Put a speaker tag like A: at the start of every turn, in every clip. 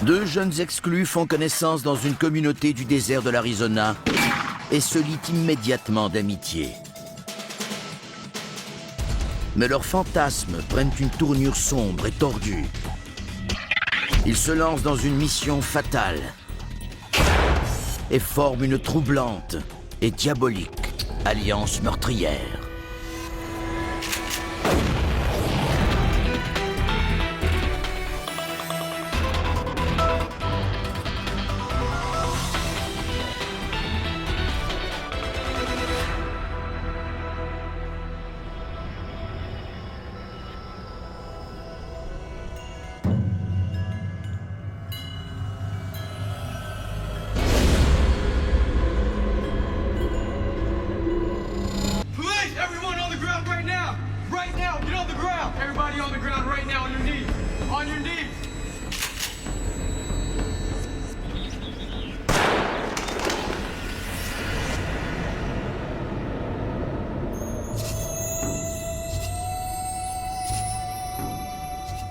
A: Deux jeunes exclus font connaissance dans une communauté du désert de l'Arizona et se lient immédiatement d'amitié. Mais leurs fantasmes prennent une tournure sombre et tordue. Ils se lancent dans une mission fatale et forment une troublante et diabolique alliance meurtrière.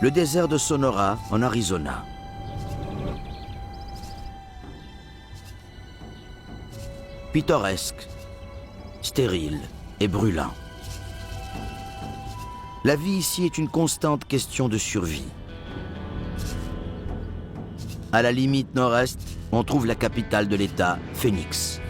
A: Le désert de Sonora, en Arizona. Pittoresque, stérile et brûlant. La vie ici est une constante question de survie. À la limite nord-est, on trouve la capitale de l'État, Phoenix.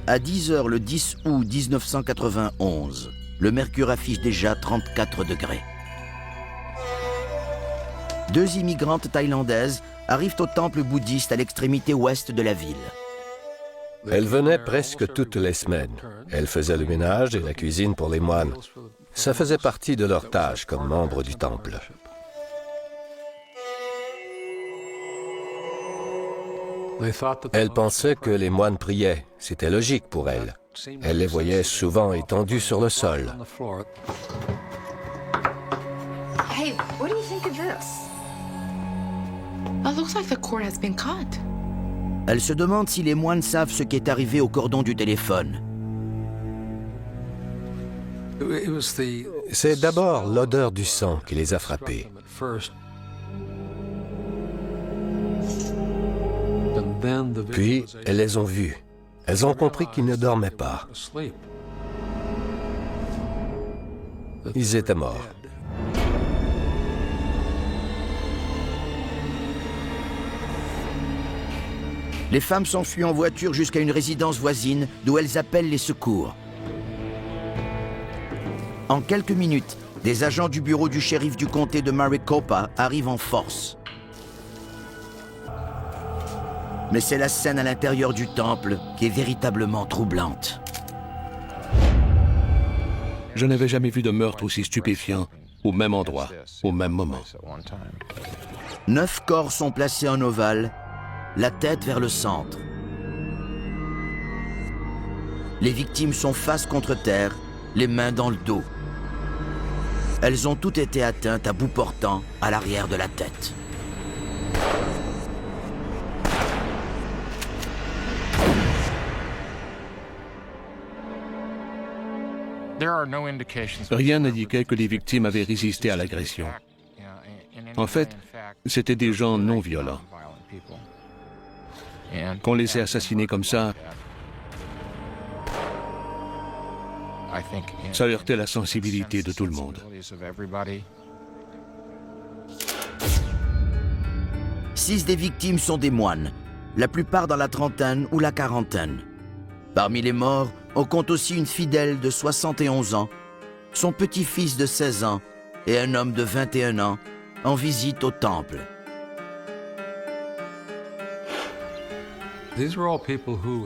A: À 10 h le 10 août 1991, le mercure affiche déjà 34 degrés. Deux immigrantes thaïlandaises arrivent au temple bouddhiste à l'extrémité ouest de la ville.
B: Elles venaient presque toutes les semaines. Elles faisaient le ménage et la cuisine pour les moines. Ça faisait partie de leur tâche comme membres du temple. Elles pensaient que les moines priaient. C'était logique pour elles. Elles les voyaient souvent étendues sur le sol.
C: Hey, what do you think of this? It looks like the cord has been cut.
A: Elle se demande si les moines savent ce qui est arrivé au cordon du téléphone.
B: C'est d'abord l'odeur du sang qui les a frappés. Puis, elles les ont vus. Elles ont compris qu'ils ne dormaient pas. Ils étaient morts.
A: Les femmes s'enfuient en voiture jusqu'à une résidence voisine d'où elles appellent les secours. En quelques minutes, des agents du bureau du shérif du comté de Maricopa arrivent en force. Mais c'est la scène à l'intérieur du temple qui est véritablement troublante.
D: Je n'avais jamais vu de meurtre aussi stupéfiant au même endroit, au même moment.
A: 9 corps sont placés en ovale, la tête vers le centre. Les victimes sont face contre terre, les mains dans le dos. Elles ont toutes été atteintes à bout portant à l'arrière de la tête.
D: Rien n'indiquait que les victimes avaient résisté à l'agression. En fait, c'étaient des gens non violents. Qu'on les ait assassinés comme ça heurtait la sensibilité de tout le monde.
A: 6 des victimes sont des moines, la plupart dans la trentaine ou la quarantaine. Parmi les morts, on compte aussi une fidèle de 71 ans, son petit-fils de 16 ans et un homme de 21 ans en visite au temple.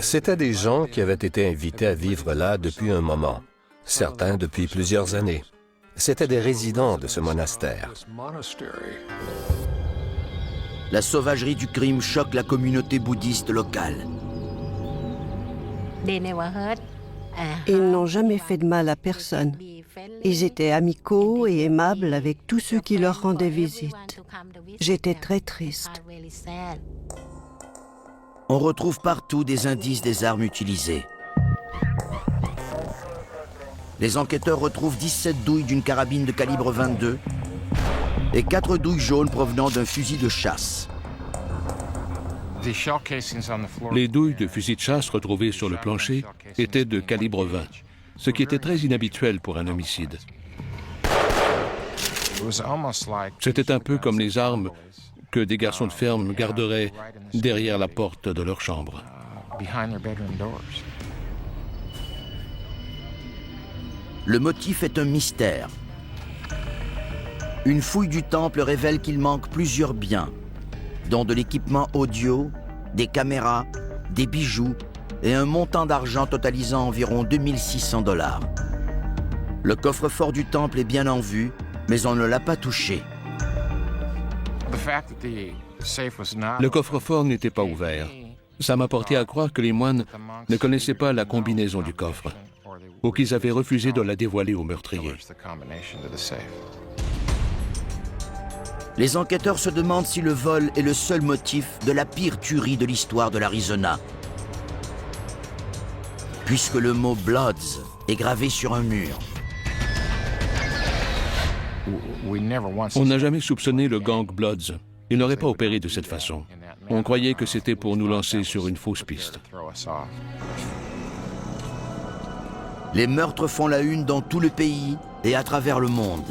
B: C'étaient des gens qui avaient été invités à vivre là depuis un moment, certains depuis plusieurs années. C'étaient des résidents de ce monastère.
A: La sauvagerie du crime choque la communauté bouddhiste locale.
E: Ils n'ont jamais fait de mal à personne. Ils étaient amicaux et aimables avec tous ceux qui leur rendaient visite. J'étais très triste.
A: On retrouve partout des indices des armes utilisées. les enquêteurs retrouvent 17 douilles d'une carabine de calibre 22 et 4 douilles jaunes provenant d'un fusil de chasse.
D: Les douilles de fusil de chasse retrouvées sur le plancher étaient de calibre 20, ce qui était très inhabituel pour un homicide. C'était un peu comme les armes que des garçons de ferme garderaient derrière la porte de leur chambre.
A: Le motif est un mystère. Une fouille du temple révèle qu'il manque plusieurs biens, dont de l'équipement audio, des caméras, des bijoux et un montant d'argent totalisant environ 2600 $. Le coffre-fort du temple est bien en vue, mais on ne l'a pas touché.
D: Le coffre-fort n'était pas ouvert. Ça m'a porté à croire que les moines ne connaissaient pas la combinaison du coffre, ou qu'ils avaient refusé de la dévoiler aux meurtriers.
A: Les enquêteurs se demandent si le vol est le seul motif de la pire tuerie de l'histoire de l'Arizona, puisque le mot « Bloods » est gravé sur un mur.
D: On n'a jamais soupçonné le gang Bloods. Il n'aurait pas opéré de cette façon. On croyait que c'était pour nous lancer sur une fausse piste.
A: Les meurtres font la une dans tout le pays et à travers le monde.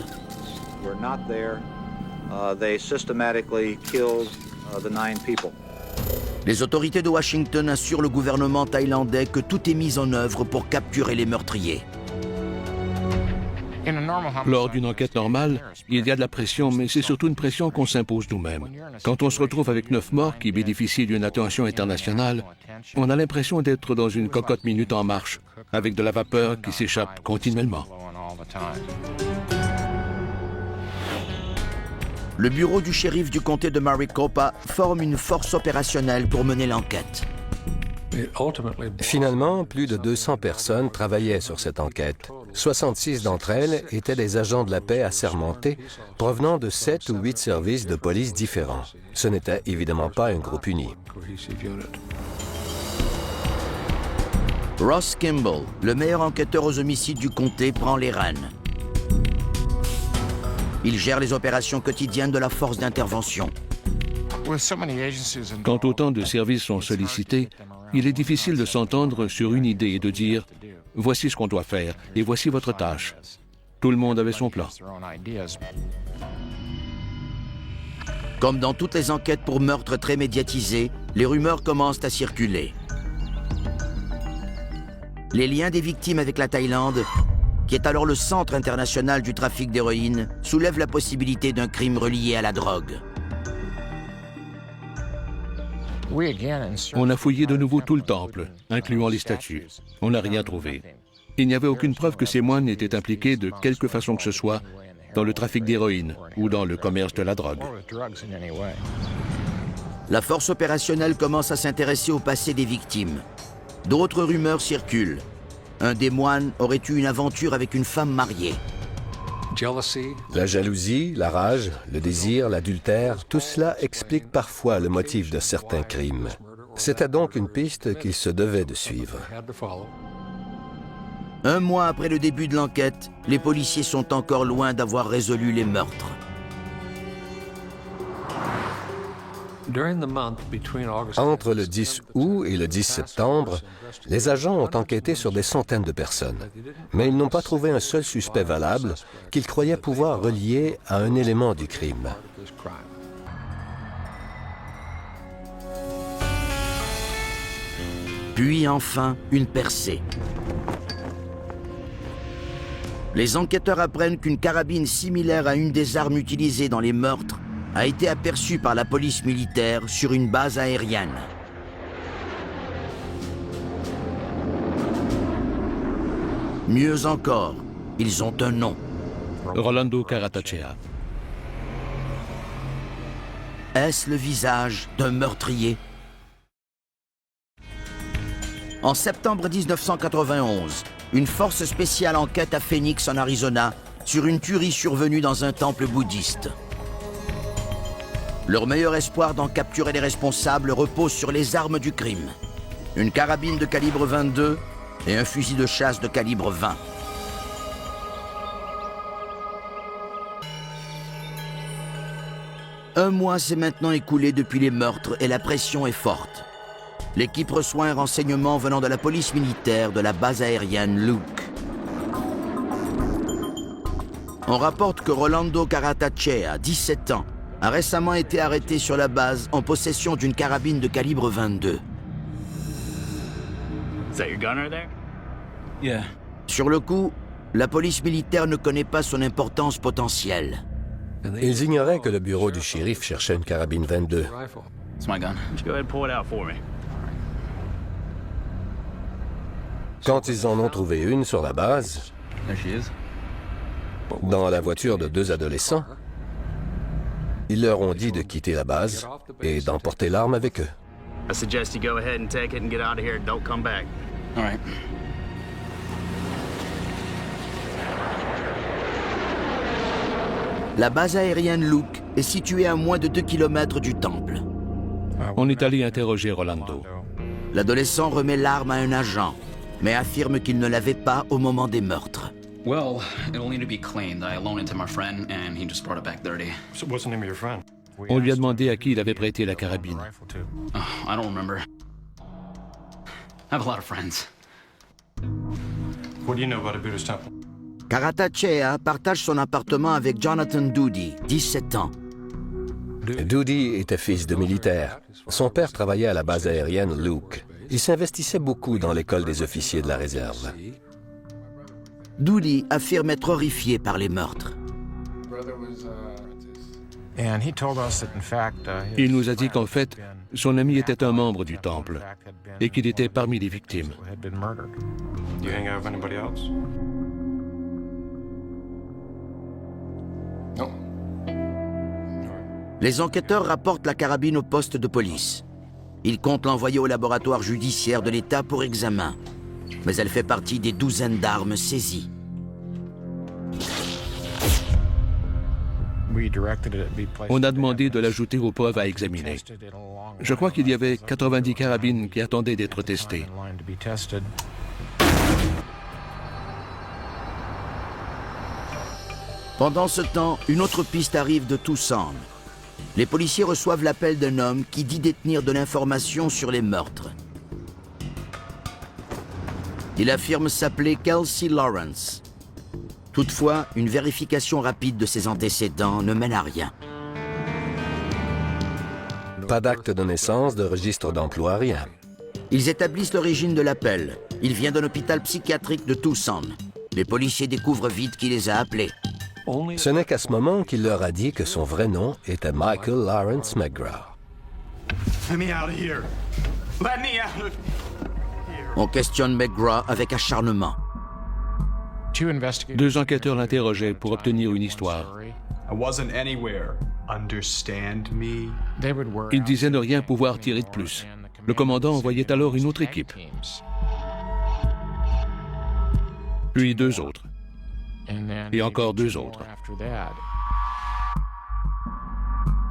A: Les autorités de Washington assurent le gouvernement thaïlandais que tout est mis en œuvre pour capturer les meurtriers.
D: Lors d'une enquête normale, il y a de la pression, mais c'est surtout une pression qu'on s'impose nous-mêmes. Quand on se retrouve avec 9 morts qui bénéficient d'une attention internationale, on a l'impression d'être dans une cocotte minute en marche, avec de la vapeur qui s'échappe continuellement.
A: Le bureau du shérif du comté de Maricopa forme une force opérationnelle pour mener l'enquête.
B: Finalement, plus de 200 personnes travaillaient sur cette enquête. 66 d'entre elles étaient des agents de la paix assermentés provenant de 7 ou 8 services de police différents. Ce n'était évidemment pas un groupe uni.
A: Ross Kimball, le meilleur enquêteur aux homicides du comté, prend les rênes. Il gère les opérations quotidiennes de la force d'intervention.
D: Quand autant de services sont sollicités, il est difficile de s'entendre sur une idée et de dire « voici ce qu'on doit faire et voici votre tâche ». Tout le monde avait son plan.
A: Comme dans toutes les enquêtes pour meurtres très médiatisés, les rumeurs commencent à circuler. Les liens des victimes avec la Thaïlande, qui est alors le centre international du trafic d'héroïne, soulèvent la possibilité d'un crime relié à la drogue.
D: On a fouillé de nouveau tout le temple, incluant les statues. On n'a rien trouvé. Il n'y avait aucune preuve que ces moines étaient impliqués de quelque façon que ce soit dans le trafic d'héroïne ou dans le commerce de la drogue.
A: La force opérationnelle commence à s'intéresser au passé des victimes. D'autres rumeurs circulent. Un des moines aurait eu une aventure avec une femme mariée.
B: La jalousie, la rage, le désir, l'adultère, tout cela explique parfois le motif de certains crimes. C'était donc une piste qu'il se devait de suivre.
A: Un mois après le début de l'enquête, les policiers sont encore loin d'avoir résolu les meurtres.
B: Entre le 10 août et le 10 septembre, les agents ont enquêté sur des centaines de personnes, mais ils n'ont pas trouvé un seul suspect valable qu'ils croyaient pouvoir relier à un élément du crime.
A: Puis enfin, une percée. Les enquêteurs apprennent qu'une carabine similaire à une des armes utilisées dans les meurtres a été aperçue par la police militaire sur une base aérienne. Mieux encore, ils ont un nom.
D: Rolando Caratachea.
A: Est-ce le visage d'un meurtrier? En septembre 1991, une force spéciale enquête à Phoenix, en Arizona, sur une tuerie survenue dans un temple bouddhiste. Leur meilleur espoir d'en capturer les responsables repose sur les armes du crime. Une carabine de calibre 22 et un fusil de chasse de calibre 20. Un mois s'est maintenant écoulé depuis les meurtres et la pression est forte. L'équipe reçoit un renseignement venant de la police militaire de la base aérienne Luke. On rapporte que Rolando Caratachea, 17 ans, a récemment été arrêté sur la base en possession d'une carabine de calibre 22.
F: Is that your gun right there? Yeah.
A: Sur le coup, la police militaire ne connaît pas son importance potentielle.
B: Ils ignoraient que le bureau du shérif cherchait une carabine 22.
F: It's my gun. Just go ahead and pull it out for me.
B: Quand ils en ont trouvé une sur la base,
F: There she is.
B: dans la voiture de 2 adolescents, ils leur ont dit de quitter la base et d'emporter l'arme avec eux.
F: I suggest you go ahead and take it and get out of here. Don't come back. All right.
A: La base aérienne Luke est située à moins de 2 km du temple.
D: On est allé interroger Rolando.
A: L'adolescent remet l'arme à un agent, mais affirme qu'il ne l'avait pas au moment des meurtres.
F: Well, it'll need to be cleaned. I loaned it to my friend, and he just brought it back dirty.
G: So what's the name of your friend?
D: On lui a demandé à qui il avait prêté la carabine.
F: Oh, I don't remember. I have a lot of friends.
G: What do you know about a Buddhist temple?
A: Caratachea partage son appartement avec Jonathan Doody, 17 ans.
B: Doody était fils de militaire. Son père travaillait à la base aérienne Luke. Il s'investissait beaucoup dans l'école des officiers de la réserve.
A: Doody affirme être horrifié par les meurtres.
D: Il nous a dit qu'en fait, son ami était un membre du temple et qu'il était parmi les victimes.
G: Do you hang out with anybody else? No.
A: Les enquêteurs rapportent la carabine au poste de police. Ils comptent l'envoyer au laboratoire judiciaire de l'État pour examen. Mais elle fait partie des douzaines d'armes saisies.
D: On a demandé de l'ajouter aux preuves à examiner. Je crois qu'il y avait 90 carabines qui attendaient d'être testées.
A: Pendant ce temps, une autre piste arrive de Tucson. Les policiers reçoivent l'appel d'un homme qui dit détenir de l'information sur les meurtres. Il affirme s'appeler Kelsey Lawrence. Toutefois, une vérification rapide de ses antécédents ne mène à rien.
B: Pas d'acte de naissance, de registre d'emploi, rien.
A: Ils établissent l'origine de l'appel. Il vient d'un hôpital psychiatrique de Tucson. Les policiers découvrent vite qui les a appelés.
B: Ce n'est qu'à ce moment qu'il leur a dit que son vrai nom était Michael Lawrence McGraw.
F: Let me out of here. Let me out of
A: On questionne McGraw avec acharnement.
D: 2 enquêteurs l'interrogeaient pour obtenir une histoire.
H: I wasn't anywhere. Understand me?
D: Il disait ne rien pouvoir tirer de plus. Le commandant envoyait alors une autre équipe. Puis 2 autres. Et encore 2 autres.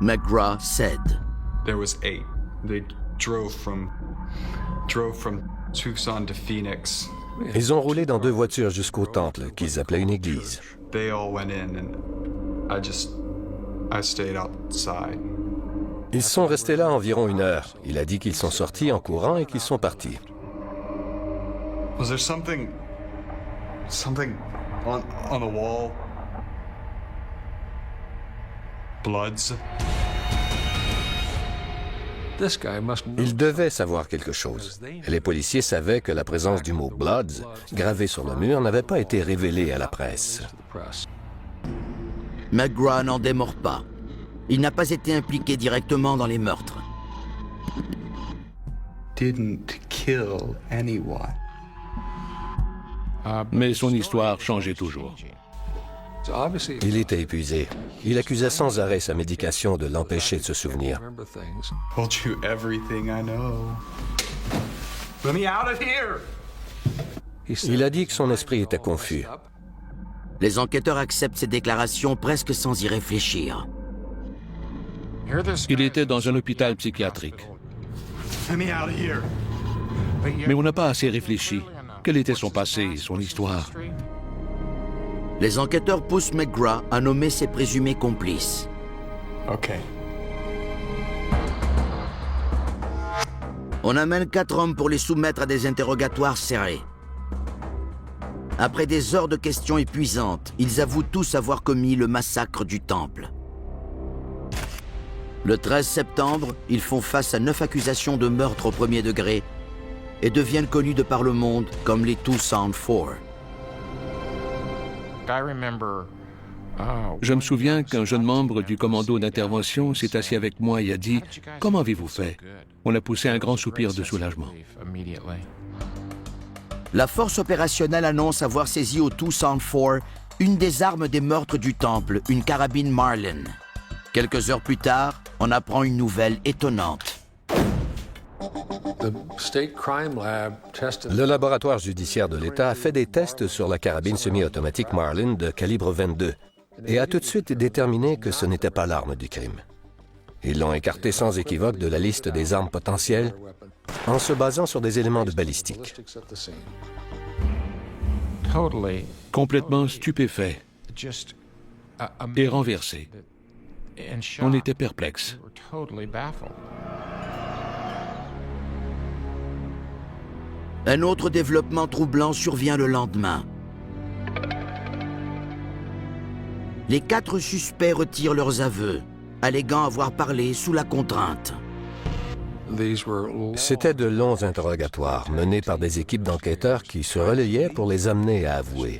A: McGraw cède.
H: There was 8. They drove from Tucson to Phoenix.
B: Ils ont roulé dans 2 voitures jusqu'au temple, qu'ils appelaient une église.
H: They all went in and I stayed outside.
B: Ils sont restés là environ 1 heure. Il a dit qu'ils sont sortis en courant et qu'ils sont partis.
H: Was there something on the wall? Bloods?
B: Ils devaient savoir quelque chose. Et les policiers savaient que la présence du mot « Bloods » gravé sur le mur n'avait pas été révélée à la presse.
A: McGraw n'en démord pas. Il n'a pas été impliqué directement dans les meurtres.
H: Didn't kill anyone.
D: Mais son histoire changeait toujours.
B: Il était épuisé. Il accusait sans arrêt sa médication de l'empêcher de se souvenir.
H: Told you everything I know. Let me out of here!
B: Il a dit que son esprit était confus.
A: Les enquêteurs acceptent ces déclarations presque sans y réfléchir.
D: Il était dans un hôpital psychiatrique.
H: Let me out of here!
D: Mais on n'a pas assez réfléchi. Quel était son passé, son histoire?
A: Les enquêteurs poussent McGraw à nommer ses présumés complices.
H: Okay.
A: On amène 4 hommes pour les soumettre à des interrogatoires serrés. Après des heures de questions épuisantes, ils avouent tous avoir commis le massacre du Temple. Le 13 septembre, ils font face à 9 accusations de meurtre au premier degré et deviennent connus de par le monde comme les Toussaint Four.
D: Je me souviens qu'un jeune membre du commando d'intervention s'est assis avec moi et a dit « Comment avez-vous fait ?» On a poussé un grand soupir de soulagement.
A: La force opérationnelle annonce avoir saisi au Toussaint Four une des armes des meurtres du Temple, une carabine Marlin. Quelques heures plus tard, on apprend une nouvelle étonnante.
B: Le laboratoire judiciaire de l'État a fait des tests sur la carabine semi-automatique Marlin de calibre 22 et a tout de suite déterminé que ce n'était pas l'arme du crime. Ils l'ont écartée sans équivoque de la liste des armes potentielles en se basant sur des éléments de balistique.
D: Complètement stupéfait et renversé. On était perplexes.
A: Un autre développement troublant survient le lendemain. Les 4 suspects retirent leurs aveux, alléguant avoir parlé sous la contrainte.
B: C'était de longs interrogatoires menés par des équipes d'enquêteurs qui se relayaient pour les amener à avouer.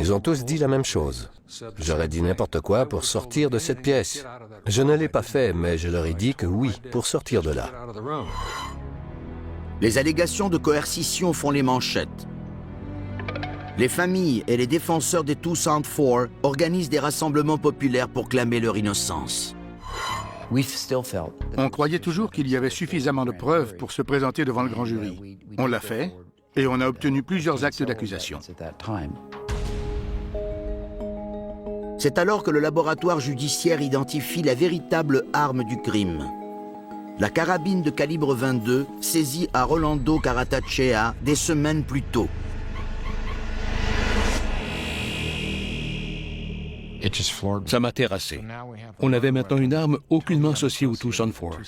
B: Ils ont tous dit la même chose. J'aurais dit n'importe quoi pour sortir de cette pièce. Je ne l'ai pas fait, mais je leur ai dit que oui, pour sortir de là.
A: Les allégations de coercition font les manchettes. Les familles et les défenseurs des Toussaint Four organisent des rassemblements populaires pour clamer leur innocence.
I: On croyait toujours qu'il y avait suffisamment de preuves pour se présenter devant le grand jury. On l'a fait et on a obtenu plusieurs actes d'accusation.
A: C'est alors que le laboratoire judiciaire identifie la véritable arme du crime. La carabine de calibre 22 saisie à Rolando Caratacea des semaines plus tôt.
D: Ça m'a terrassé. On avait maintenant une arme aucunement associée aux Toussaint Four.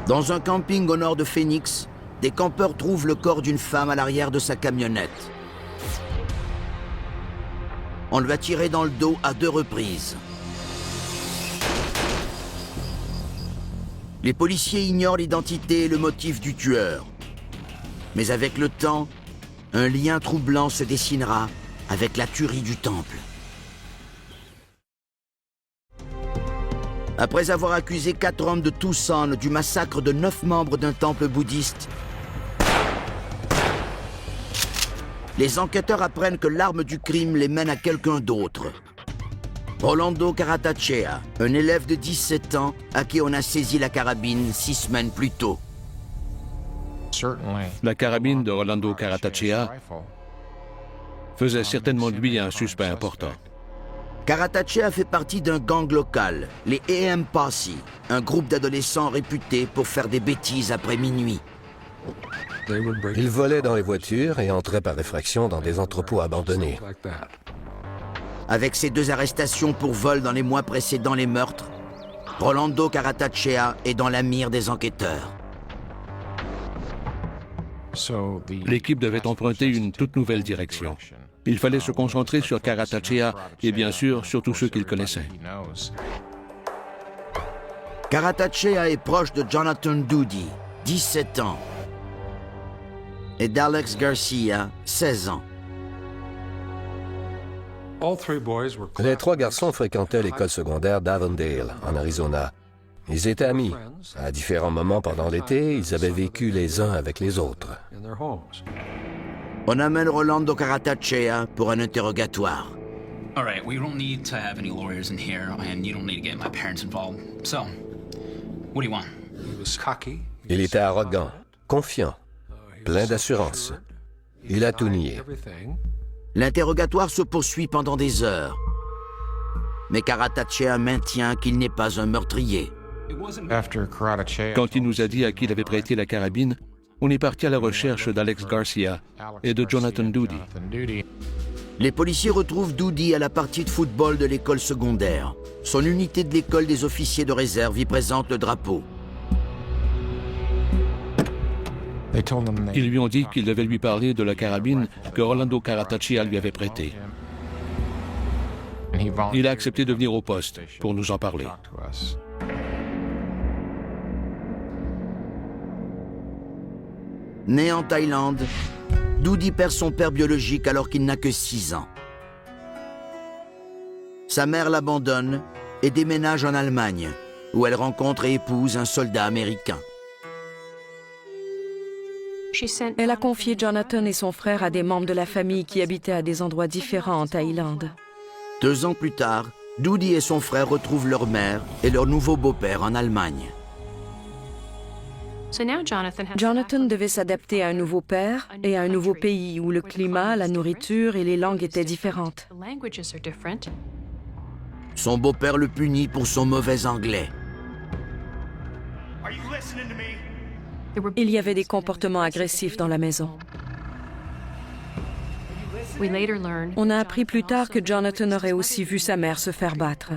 A: Dans un camping au nord de Phoenix, des campeurs trouvent le corps d'une femme à l'arrière de sa camionnette. On lui a tiré dans le dos à 2 reprises. Les policiers ignorent l'identité et le motif du tueur. Mais avec le temps, un lien troublant se dessinera avec la tuerie du Temple. Après avoir accusé 4 hommes de Tucson du massacre de 9 membres d'un temple bouddhiste, les enquêteurs apprennent que l'arme du crime les mène à quelqu'un d'autre. Rolando Caratacea, un élève de 17 ans à qui on a saisi la carabine 6 semaines plus tôt.
D: La carabine de Rolando Caratacea faisait certainement de lui un suspect important.
A: Caratacea fait partie d'un gang local, les AM Posse, un groupe d'adolescents réputés pour faire des bêtises après minuit.
B: Ils volaient dans les voitures et entraient par effraction dans des entrepôts abandonnés.
A: Avec ces 2 arrestations pour vol dans les mois précédant les meurtres, Rolando Caratacea est dans la mire des enquêteurs.
D: L'équipe devait emprunter une toute nouvelle direction. Il fallait se concentrer sur Caratacea et bien sûr sur tous ceux qu'il connaissait.
A: Caratacea est proche de Jonathan Doody, 17 ans, et d'Alex Garcia, 16 ans.
B: Les 3 garçons fréquentaient l'école secondaire d'Avondale, en Arizona. Ils étaient amis. À différents moments pendant l'été, ils avaient vécu les uns avec les autres.
A: On amène Rolando Caratacea pour un interrogatoire.
F: All right, we don't need to have any lawyers in here, and you don't need to get my parents involved. So, what do you want?
B: Il était arrogant, confiant, plein d'assurance. Il a tout nié.
A: L'interrogatoire se poursuit pendant des heures. Mais Caratacea maintient qu'il n'est pas un meurtrier.
D: Quand il nous a dit à qui il avait prêté la carabine, on est parti à la recherche d'Alex Garcia et de Jonathan Doody.
A: Les policiers retrouvent Doody à la partie de football de l'école secondaire. Son unité de l'école des officiers de réserve y présente le drapeau.
D: Ils lui ont dit qu'ils devaient lui parler de la carabine que Rolando Cartaccia lui avait prêtée. Il a accepté de venir au poste pour nous en parler.
A: Né en Thaïlande, Doody perd son père biologique alors qu'il n'a que 6 ans. Sa mère l'abandonne et déménage en Allemagne, où elle rencontre et épouse un soldat américain.
J: Elle a confié Jonathan et son frère à des membres de la famille qui habitaient à des endroits différents en Thaïlande.
A: 2 ans plus tard, Doody et son frère retrouvent leur mère et leur nouveau beau-père en Allemagne.
J: Jonathan devait s'adapter à un nouveau père et à un nouveau pays où le climat, la nourriture et les langues étaient différentes.
A: Son beau-père le punit pour son mauvais anglais.
J: Il y avait des comportements agressifs dans la maison. On a appris plus tard que Jonathan aurait aussi vu sa mère se faire battre.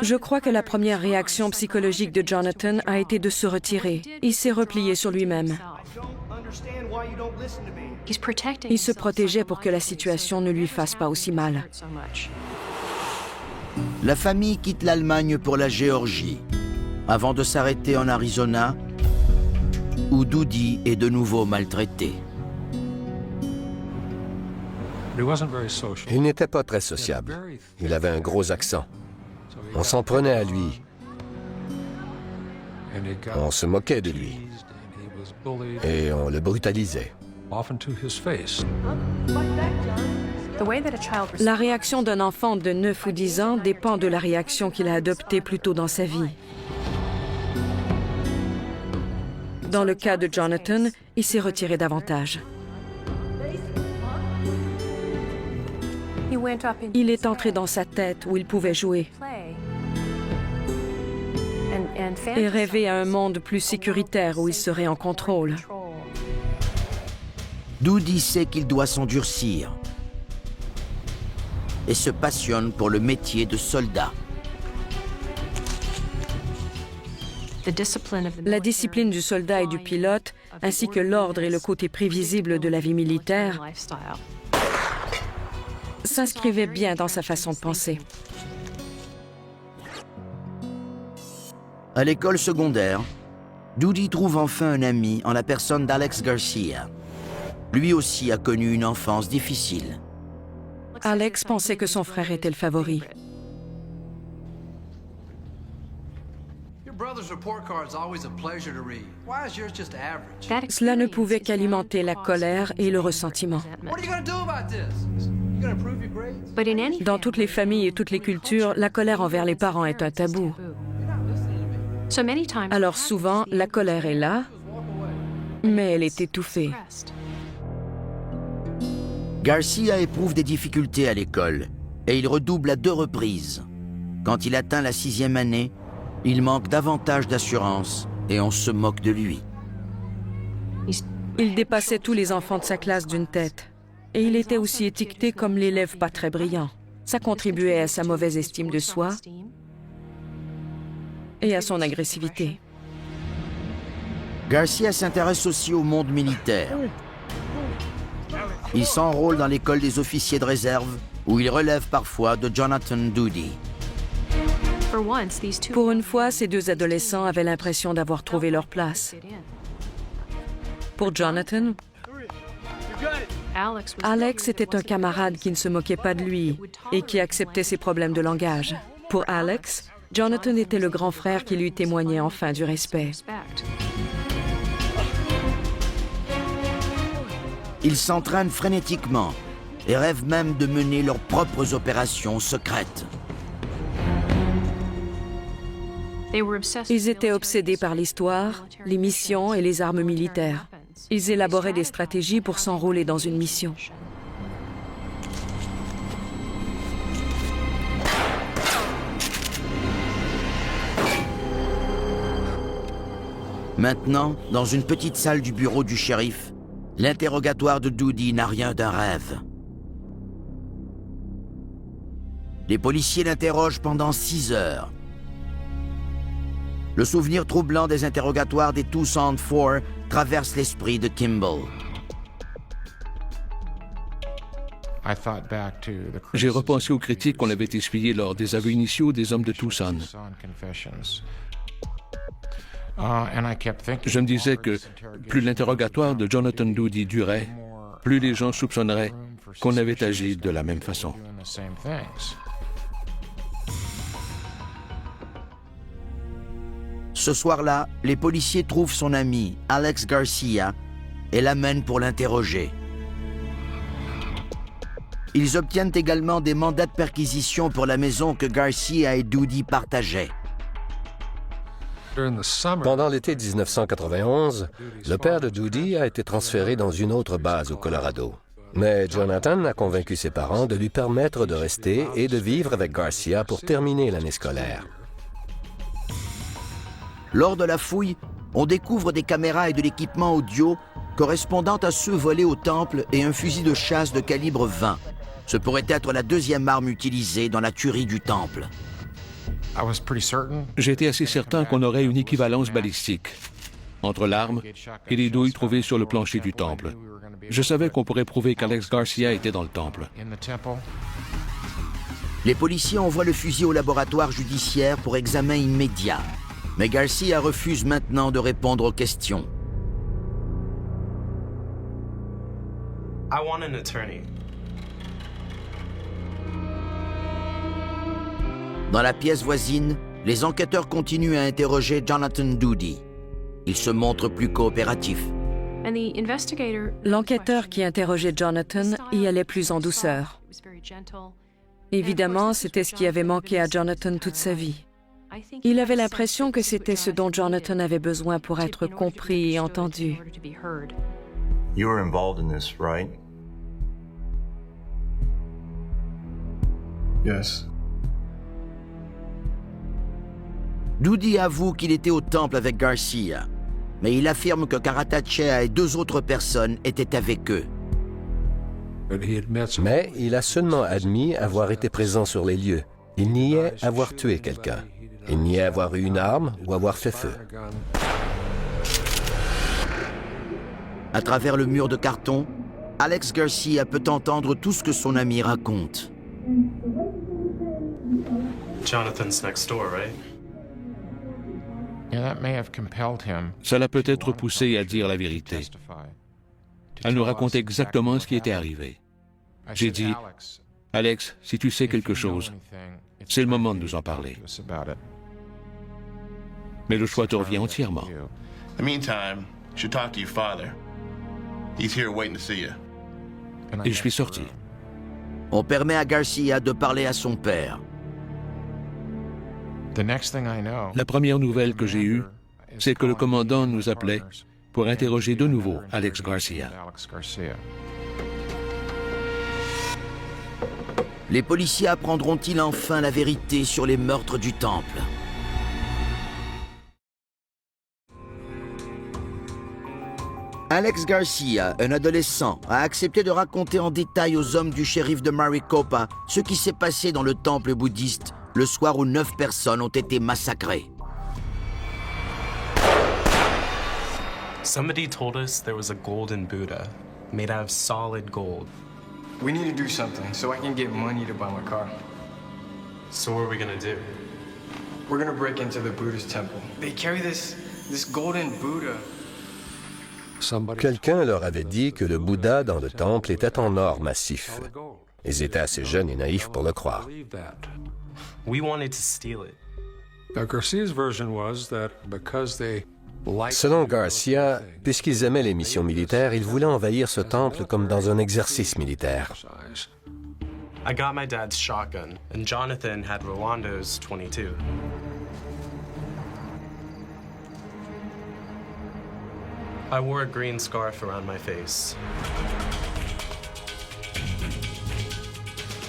J: Je crois que la première réaction psychologique de Jonathan a été de se retirer. Il s'est replié sur lui-même. Il se protégeait pour que la situation ne lui fasse pas aussi mal.
A: La famille quitte l'Allemagne pour la Géorgie, avant de s'arrêter en Arizona, où Doody est de nouveau maltraité.
B: Il n'était pas très sociable. Il avait un gros accent. On s'en prenait à lui. On se moquait de lui. Et on le brutalisait.
J: La réaction d'un enfant de 9 ou 10 ans dépend de la réaction qu'il a adoptée plus tôt dans sa vie. Dans le cas de Jonathan, il s'est retiré davantage. Il est entré dans sa tête où il pouvait jouer et rêver à un monde plus sécuritaire où il serait en contrôle.
A: Doody sait qu'il doit s'endurcir et se passionne pour le métier de soldat.
J: La discipline du soldat et du pilote, ainsi que l'ordre et le côté prévisible de la vie militaire, s'inscrivait bien dans sa façon de penser.
A: À l'école secondaire, Doody trouve enfin un ami en la personne d'Alex Garcia. Lui aussi a connu une enfance difficile.
J: Alex pensait que son frère était le favori. Cela ne pouvait qu'alimenter la colère et le ressentiment. Dans toutes les familles et toutes les cultures, la colère envers les parents est un tabou. Alors souvent, la colère est là, mais elle est étouffée.
A: Garcia éprouve des difficultés à l'école et il redouble à 2 reprises. Quand il atteint la 6e année, il manque davantage d'assurance et on se moque de lui.
J: Il dépassait tous les enfants de sa classe d'une tête. Et il était aussi étiqueté comme l'élève pas très brillant. Ça contribuait à sa mauvaise estime de soi et à son agressivité.
A: Garcia s'intéresse aussi au monde militaire. Il s'enrôle dans l'école des officiers de réserve, où il relève parfois de Jonathan Doody.
J: Pour une fois, ces 2 adolescents avaient l'impression d'avoir trouvé leur place. Pour Jonathan, Alex était un camarade qui ne se moquait pas de lui et qui acceptait ses problèmes de langage. Pour Alex, Jonathan était le grand frère qui lui témoignait enfin du respect.
A: Ils s'entraînent frénétiquement et rêvent même de mener leurs propres opérations secrètes.
J: Ils étaient obsédés par l'histoire, les missions et les armes militaires. Ils élaboraient des stratégies pour s'enrôler dans une mission.
A: Maintenant, dans une petite salle du bureau du shérif, L'interrogatoire de Doody n'a rien d'un rêve. Les policiers l'interrogent pendant 6 heures. Le souvenir troublant des interrogatoires des Tucson 4 traverse l'esprit de Kimball.
D: J'ai repensé aux critiques qu'on avait essuyées lors des aveux initiaux des hommes de Tucson. Je me disais que plus l'interrogatoire de Jonathan Doody durait, plus les gens soupçonneraient qu'on avait agi de la même façon.
A: Ce soir-là, les policiers trouvent son ami, Alex Garcia, et l'amènent pour l'interroger. Ils obtiennent également des mandats de perquisition pour la maison que Garcia et Doody partageaient.
B: Pendant l'été 1991, le père de Doody a été transféré dans une autre base au Colorado. Mais Jonathan a convaincu ses parents de lui permettre de rester et de vivre avec Garcia pour terminer l'année scolaire.
A: Lors de la fouille, on découvre des caméras et de l'équipement audio correspondant à ceux volés au temple et un fusil de chasse de calibre 20. Ce pourrait être la deuxième arme utilisée dans la tuerie du temple.
D: J'étais assez certain qu'on aurait une équivalence balistique entre l'arme et les douilles trouvées sur le plancher du temple. Je savais qu'on pourrait prouver qu'Alex Garcia était dans le temple.
A: Les policiers envoient le fusil au laboratoire judiciaire pour examen immédiat. Mais Garcia refuse maintenant de répondre aux questions.
G: I want an attorney.
A: Dans la pièce voisine, les enquêteurs continuent à interroger Jonathan Doody. Il se montre plus coopératif.
J: L'enquêteur qui interrogeait Jonathan y allait plus en douceur. Évidemment, c'était ce qui avait manqué à Jonathan toute sa vie. Il avait l'impression que c'était ce dont Jonathan avait besoin pour être compris et entendu.
K: You were involved in this, right?
G: Yes.
A: Doody avoue qu'il était au temple avec Garcia, mais il affirme que Karatachea et 2 autres personnes étaient avec eux.
B: Mais il a seulement admis avoir été présent sur les lieux. Il niait avoir tué quelqu'un. Il niait avoir eu une arme ou avoir fait feu.
A: À travers le mur de carton, Alex Garcia peut entendre tout ce que son ami raconte.
G: Jonathan's next door, right?
D: Ça l'a peut-être poussé à dire la vérité, à nous raconter exactement ce qui était arrivé. J'ai dit, « Alex, si tu sais quelque chose, c'est le moment de nous en parler. » Mais le choix te revient entièrement.
K: In the meantime, you should talk to your father. He's here waiting to see you.
D: Et je suis sorti.
A: On permet à Garcia de parler à son père.
D: La première nouvelle que j'ai eue, c'est que le commandant nous appelait pour interroger de nouveau Alex Garcia.
A: Les policiers apprendront-ils enfin la vérité sur les meurtres du temple? Alex Garcia, un adolescent, a accepté de raconter en détail aux hommes du shérif de Maricopa ce qui s'est passé dans le temple bouddhiste le soir où 9 personnes ont été massacrées.
G: Somebody told us there was a golden Buddha made out of solid gold.
L: We need to do something so I can get money to buy my car.
G: So what are we gonna do?
L: We're gonna break into the Buddha's temple. They carry this golden Buddha.
B: Quelqu'un leur avait dit que le Bouddha dans le temple était en or massif. Ils étaient assez jeunes et naïfs pour le croire.
G: We wanted to steal it.
M: Garcia's version was that because they
B: Selon Garcia, puisqu'ils aimaient les missions militaires, ils voulaient envahir ce temple comme dans un exercice militaire.
G: I got my dad's shotgun, and Jonathan had Rolando's .22. I wore a green scarf around my face.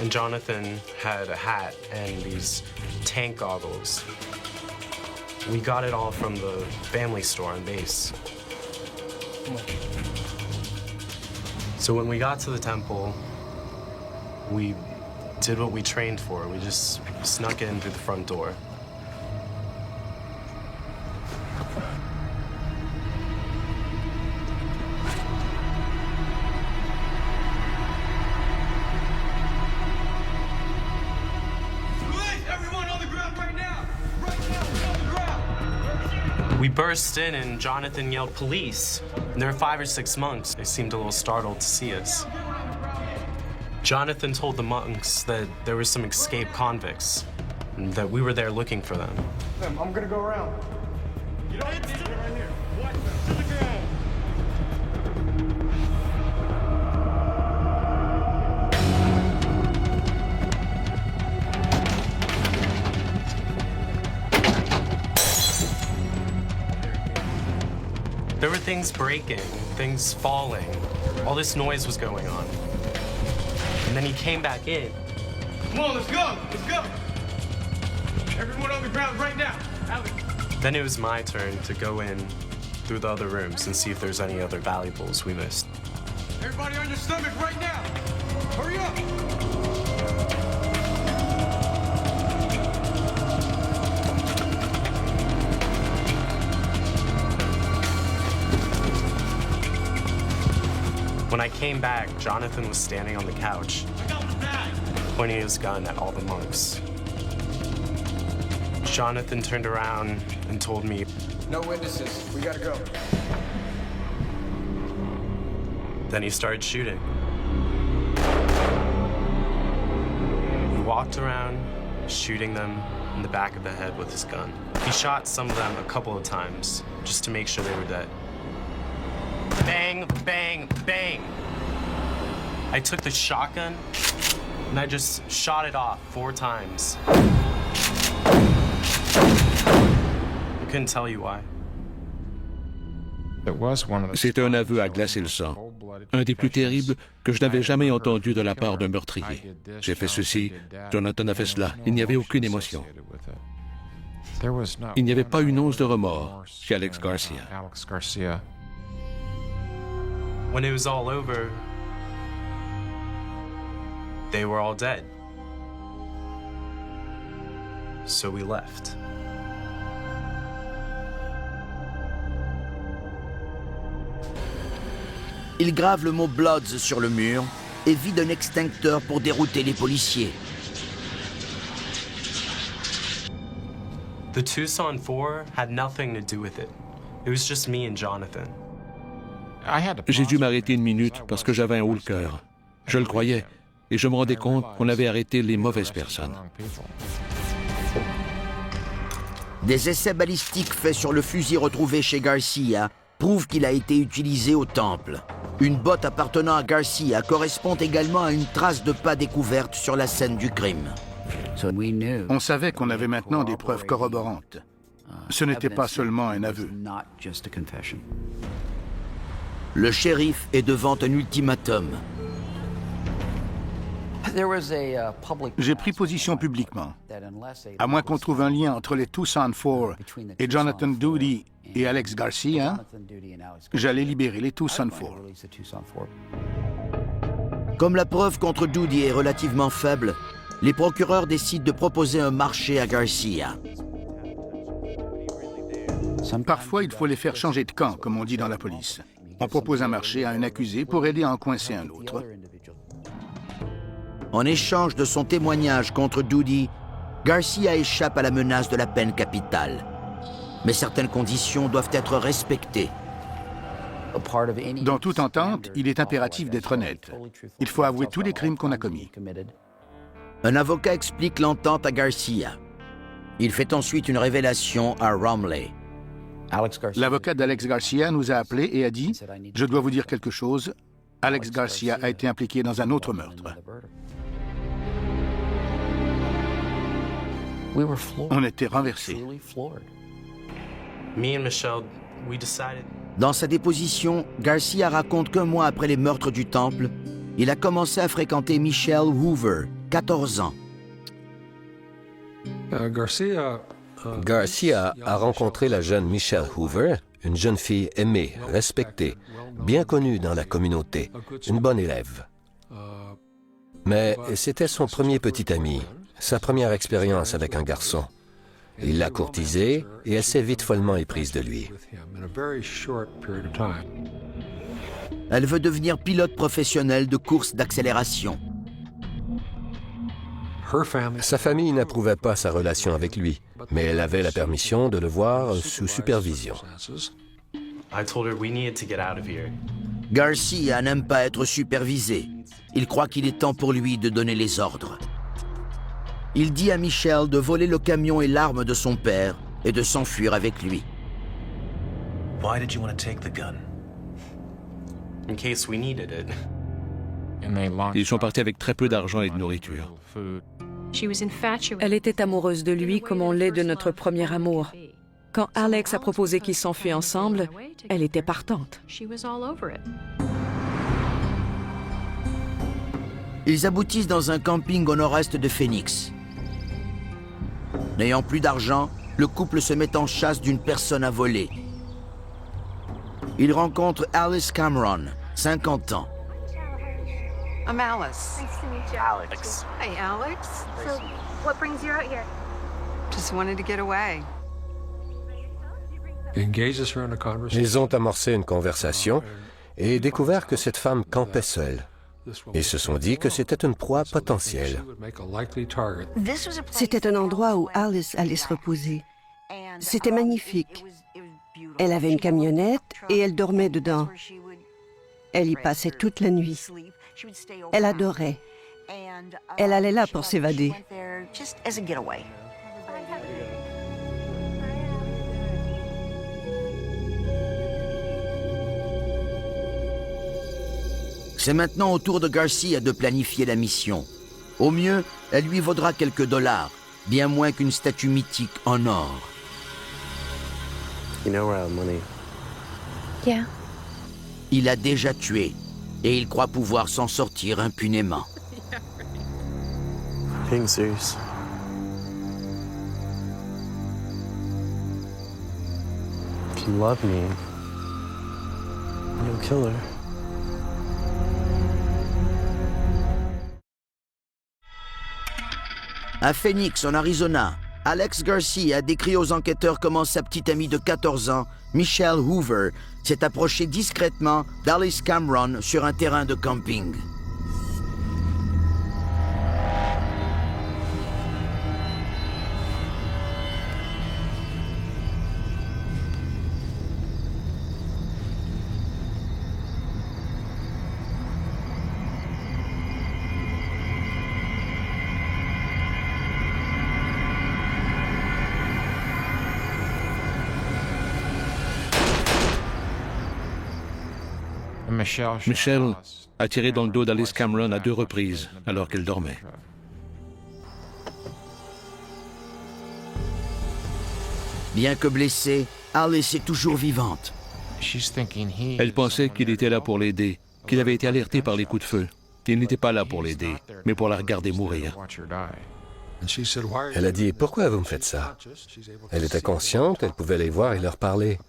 G: And Jonathan had a hat and these tank goggles. We got it all from the family store on base. So when we got to the temple, we did what we trained for. We just snuck in through the front door. We burst in and Jonathan yelled, "Police!" And there were 5 or 6 monks. They seemed a little startled to see us. Jonathan told the monks that there were some escaped convicts and that we were there looking for them.
L: I'm gonna go around. You don't have to do it right here. What? To the ground.
G: There were things breaking, things falling. All this noise was going on. And then he came back in.
L: Come on, let's go. Let's go. Everyone on the ground right now. Alex.
G: Then it was my turn to go in through the other rooms and see if there's any other valuables we missed.
L: Everybody on your stomach right now. Hurry up.
G: When I came back, Jonathan was standing on the couch, pointing his gun at all the monks. Jonathan turned around and told me,
L: "No witnesses. We gotta go."
G: Then he started shooting. He walked around, shooting them in the back of the head with his gun. He shot some of them a couple of times, just to make sure they were dead. Bang, bang, bang. I took the shotgun and I just shot it off 4 times. I couldn't tell you why.
D: C'est un aveu à glacer le sang. Un des plus terribles que je n'avais jamais entendu de la part d'un meurtrier. J'ai fait ceci, Jonathan a fait cela. Il n'y avait aucune émotion. Il n'y avait pas une once de remords chez Alex Garcia.
G: When it was all over, they were all dead. So we left.
A: Il grave le mot Bloods sur le mur et vide un extincteur pour dérouter les policiers.
G: The Tucson 4 had nothing to do with it. It was just me and Jonathan.
D: J'ai dû m'arrêter une minute parce que j'avais un haut le cœur. Je le croyais et je me rendais compte qu'on avait arrêté les mauvaises personnes.
A: Des essais balistiques faits sur le fusil retrouvé chez Garcia prouvent qu'il a été utilisé au temple. Une botte appartenant à Garcia correspond également à une trace de pas découverte sur la scène du crime.
I: On savait qu'on avait maintenant des preuves corroborantes. Ce n'était pas seulement un aveu.
A: Le shérif est devant un ultimatum.
I: J'ai pris position publiquement. À moins qu'on trouve un lien entre les Tucson 4 et Jonathan Doody et Alex Garcia, j'allais libérer les Tucson 4.
A: Comme la preuve contre Doody est relativement faible, les procureurs décident de proposer un marché à Garcia.
I: Parfois, il faut les faire changer de camp, comme on dit dans la police. On propose un marché à un accusé pour aider à en coincer un autre.
A: En échange de son témoignage contre Doody, Garcia échappe à la menace de la peine capitale. Mais certaines conditions doivent être respectées.
I: Dans toute entente, il est impératif d'être honnête. Il faut avouer tous les crimes qu'on a commis.
A: Un avocat explique l'entente à Garcia. Il fait ensuite une révélation à Romley.
I: L'avocat d'Alex Garcia nous a appelés et a dit « Je dois vous dire quelque chose. Alex Garcia a été impliqué dans un autre meurtre. » On était renversés.
G: Me and Michelle, we decided...
A: Dans sa déposition, Garcia raconte qu'un mois après les meurtres du temple, il a commencé à fréquenter Michelle Hoover, 14 ans.
B: Garcia a rencontré la jeune Michelle Hoover une jeune fille aimée, respectée, bien connue dans la communauté, une bonne élève. Mais c'était son premier petit ami, sa première expérience avec un garçon. Il l'a courtisée et elle s'est vite follement éprise de lui.
A: Elle veut devenir pilote professionnel de course d'accélération.
B: Sa famille n'approuvait pas sa relation avec lui, mais elle avait la permission de le voir sous supervision.
A: Garcia n'aime pas être supervisé. Il croit qu'il est temps pour lui de donner les ordres. Il dit à Michelle de voler le camion et l'arme de son père et de s'enfuir avec lui.
N: Why did you want to take the gun?
G: In case we needed it.
D: Ils sont partis avec très peu d'argent et de nourriture.
J: Elle était amoureuse de lui comme on l'est de notre premier amour. Quand Alex a proposé qu'ils s'enfuient ensemble, elle était partante.
A: Ils aboutissent dans un camping au nord-est de Phoenix. N'ayant plus d'argent, le couple se met en chasse d'une personne à voler. Ils rencontrent Alice Cameron, 50 ans.
C: I'm Alice.
O: Nice to meet you.
C: Alex. Hey, Alex.
O: So, what brings you out here?
C: Just wanted to get away.
B: Ils ont amorcé une conversation et découvert que cette femme campait seule. Ils se sont dit que c'était une proie potentielle.
E: C'était un endroit où Alice allait se reposer. C'était magnifique. Elle avait une camionnette et elle dormait dedans. Elle y passait toute la nuit. Elle adorait. Elle allait là pour s'évader.
A: C'est maintenant au tour de Garcia de planifier la mission. Au mieux, elle lui vaudra quelques dollars, bien moins qu'une statue mythique en or.
P: You know we're out of money.
O: Yeah.
A: Il a déjà tué, et il croit pouvoir s'en sortir impunément.
P: Being serious. If you love me, you'll kill her.
A: À Phoenix, en Arizona, Alex Garcia a décrit aux enquêteurs comment sa petite amie de 14 ans, Michelle Hoover, s'est approchée discrètement d'Alice Cameron sur un terrain de camping.
D: Michelle a tiré dans le dos d'Alice Cameron à 2 reprises alors qu'elle dormait.
A: Bien que blessée, Alice est toujours vivante.
D: Elle pensait qu'il était là pour l'aider, qu'il avait été alerté par les coups de feu. Il n'était pas là pour l'aider, mais pour la regarder mourir.
B: Elle a dit « Pourquoi vous me faites ça ?» Elle était consciente, elle pouvait les voir et leur parler.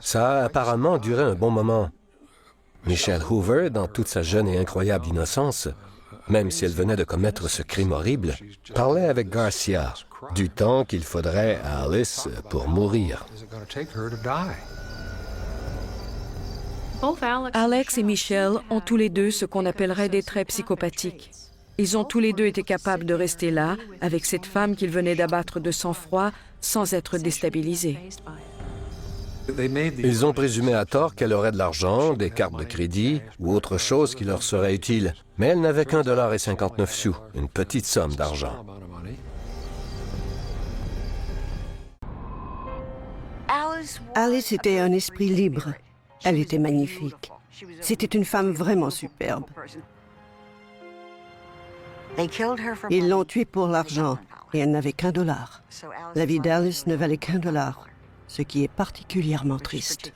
B: Ça a apparemment duré un bon moment. Michelle Hoover, dans toute sa jeune et incroyable innocence, même si elle venait de commettre ce crime horrible, parlait avec Garcia du temps qu'il faudrait à Alice pour mourir.
J: Alex et Michelle ont tous les deux ce qu'on appellerait des traits psychopathiques. Ils ont tous les deux été capables de rester là, avec cette femme qu'ils venaient d'abattre de sang-froid, sans être déstabilisés.
B: Ils ont présumé à tort qu'elle aurait de l'argent, des cartes de crédit ou autre chose qui leur serait utile. Mais elle n'avait qu'1,59 $, une petite somme d'argent.
E: Alice était un esprit libre. Elle était magnifique. C'était une femme vraiment superbe. Ils l'ont tuée pour l'argent et elle n'avait qu'1 $. La vie d'Alice ne valait qu'1 $, ce qui est particulièrement triste.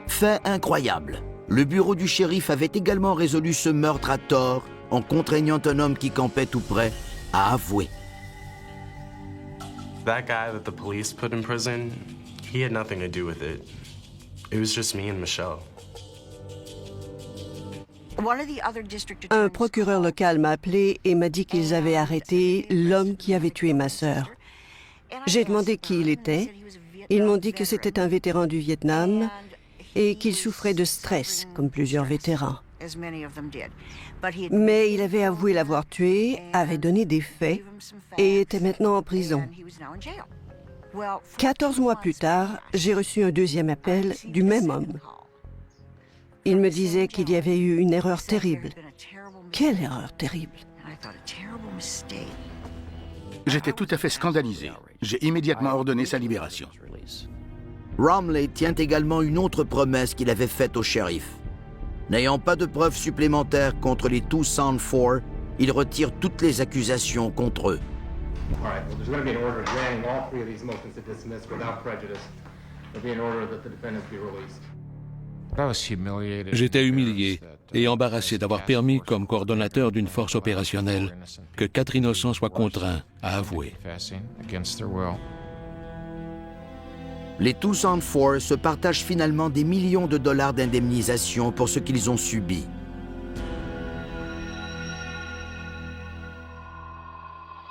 A: Fait incroyable. Le bureau du shérif avait également résolu ce meurtre à tort en contraignant un homme qui campait tout près à avouer.
G: That guy that the police put in prison, he had nothing to do with it. It was just me and Michelle.
E: Un procureur local m'a appelé et m'a dit qu'ils avaient arrêté l'homme qui avait tué ma sœur. J'ai demandé qui il était. Ils m'ont dit que c'était un vétéran du Vietnam et qu'il souffrait de stress, comme plusieurs vétérans. Mais il avait avoué l'avoir tué, avait donné des faits et était maintenant en prison. 14 mois plus tard, j'ai reçu un deuxième appel du même homme. Il me disait qu'il y avait eu une erreur terrible. Quelle erreur terrible!
I: J'étais tout à fait scandalisé. J'ai immédiatement ordonné sa libération.
A: Romley tient également une autre promesse qu'il avait faite au shérif. N'ayant pas de preuves supplémentaires contre les Tucson Four, il retire toutes les accusations contre eux.
D: J'étais humilié et embarrassé d'avoir permis, comme coordonnateur d'une force opérationnelle, que 4 innocents soient contraints à avouer.
A: Les Tucson Four se partagent finalement des millions de dollars d'indemnisation pour ce qu'ils ont subi.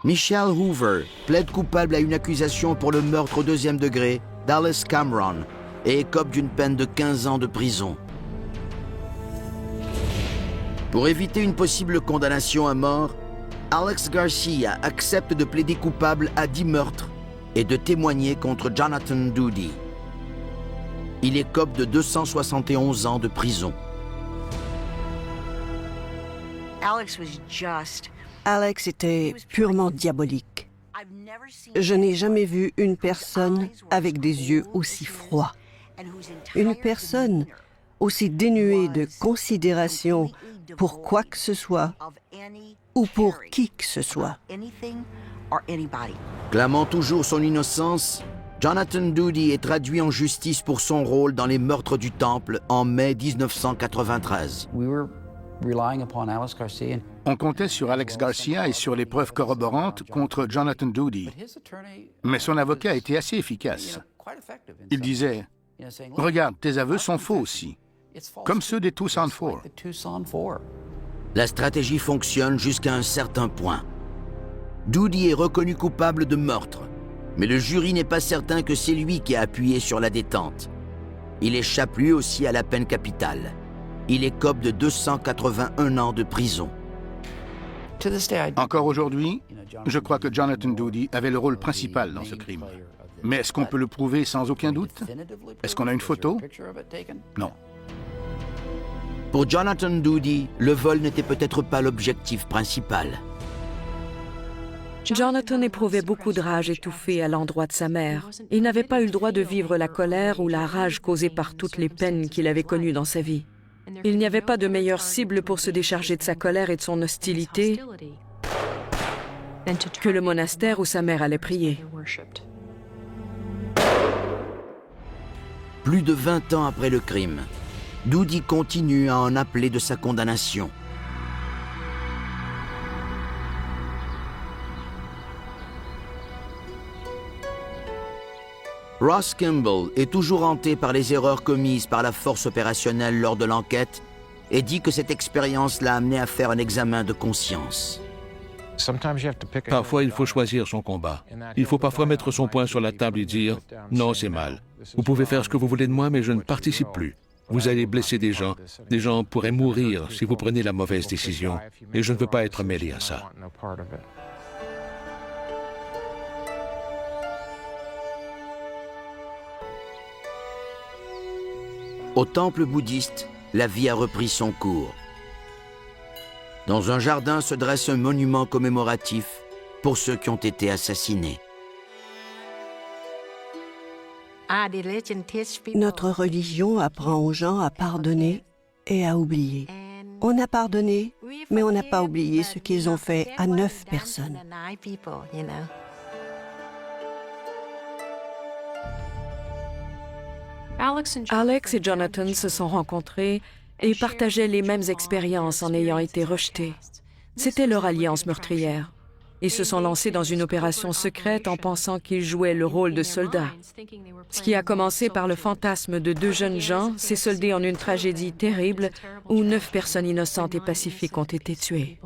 A: Michelle Hoover plaide coupable à une accusation pour le meurtre au 2e degré d'Alice Cameron et écope d'une peine de 15 ans de prison. Pour éviter une possible condamnation à mort, Alex Garcia accepte de plaider coupable à 10 meurtres et de témoigner contre Jonathan Doody. Il écope de 271 ans de prison.
E: Alex était purement diabolique. Je n'ai jamais vu une personne avec des yeux aussi froids. Une personne aussi dénuée de considération pour quoi que ce soit ou pour qui que ce soit.
A: Clamant toujours son innocence, Jonathan Doody est traduit en justice pour son rôle dans les meurtres du Temple en mai 1993.
I: On comptait sur Alex Garcia et sur les preuves corroborantes contre Jonathan Doody. Mais son avocat était assez efficace. Il disait « Regarde, tes aveux sont faux aussi, comme ceux des Tucson Four. »
A: La stratégie fonctionne jusqu'à un certain point. Doody est reconnu coupable de meurtre, mais le jury n'est pas certain que c'est lui qui a appuyé sur la détente. Il échappe lui aussi à la peine capitale. Il écope de 281 ans de prison.
I: Encore aujourd'hui, je crois que Jonathan Doody avait le rôle principal dans ce crime. Mais est-ce qu'on peut le prouver sans aucun doute? Est-ce qu'on a une photo? Non.
A: Pour Jonathan Doody, le vol n'était peut-être pas l'objectif principal.
J: Jonathan éprouvait beaucoup de rage étouffée à l'endroit de sa mère. Il n'avait pas eu le droit de vivre la colère ou la rage causée par toutes les peines qu'il avait connues dans sa vie. Il n'y avait pas de meilleure cible pour se décharger de sa colère et de son hostilité que le monastère où sa mère allait prier.
A: Plus de 20 ans après le crime, Doody continue à en appeler de sa condamnation. Ross Kimball est toujours hanté par les erreurs commises par la force opérationnelle lors de l'enquête et dit que cette expérience l'a amené à faire un examen de conscience.
D: Parfois, il faut choisir son combat. Il faut parfois mettre son poing sur la table et dire « Non, c'est mal. Vous pouvez faire ce que vous voulez de moi, mais je ne participe plus. Vous allez blesser des gens. Des gens pourraient mourir si vous prenez la mauvaise décision. Et je ne veux pas être mêlé à ça. »
A: Au temple bouddhiste, la vie a repris son cours. Dans un jardin se dresse un monument commémoratif pour ceux qui ont été assassinés.
E: Notre religion apprend aux gens à pardonner et à oublier. On a pardonné, mais on n'a pas oublié ce qu'ils ont fait à 9 personnes.
J: Alex et Jonathan se sont rencontrés et partageaient les mêmes expériences en ayant été rejetés. C'était leur alliance meurtrière. et se sont lancés dans une opération secrète en pensant qu'ils jouaient le rôle de soldats. Ce qui a commencé par le fantasme de 2 jeunes gens s'est soldé en une tragédie terrible où 9 personnes innocentes et pacifiques ont été tuées.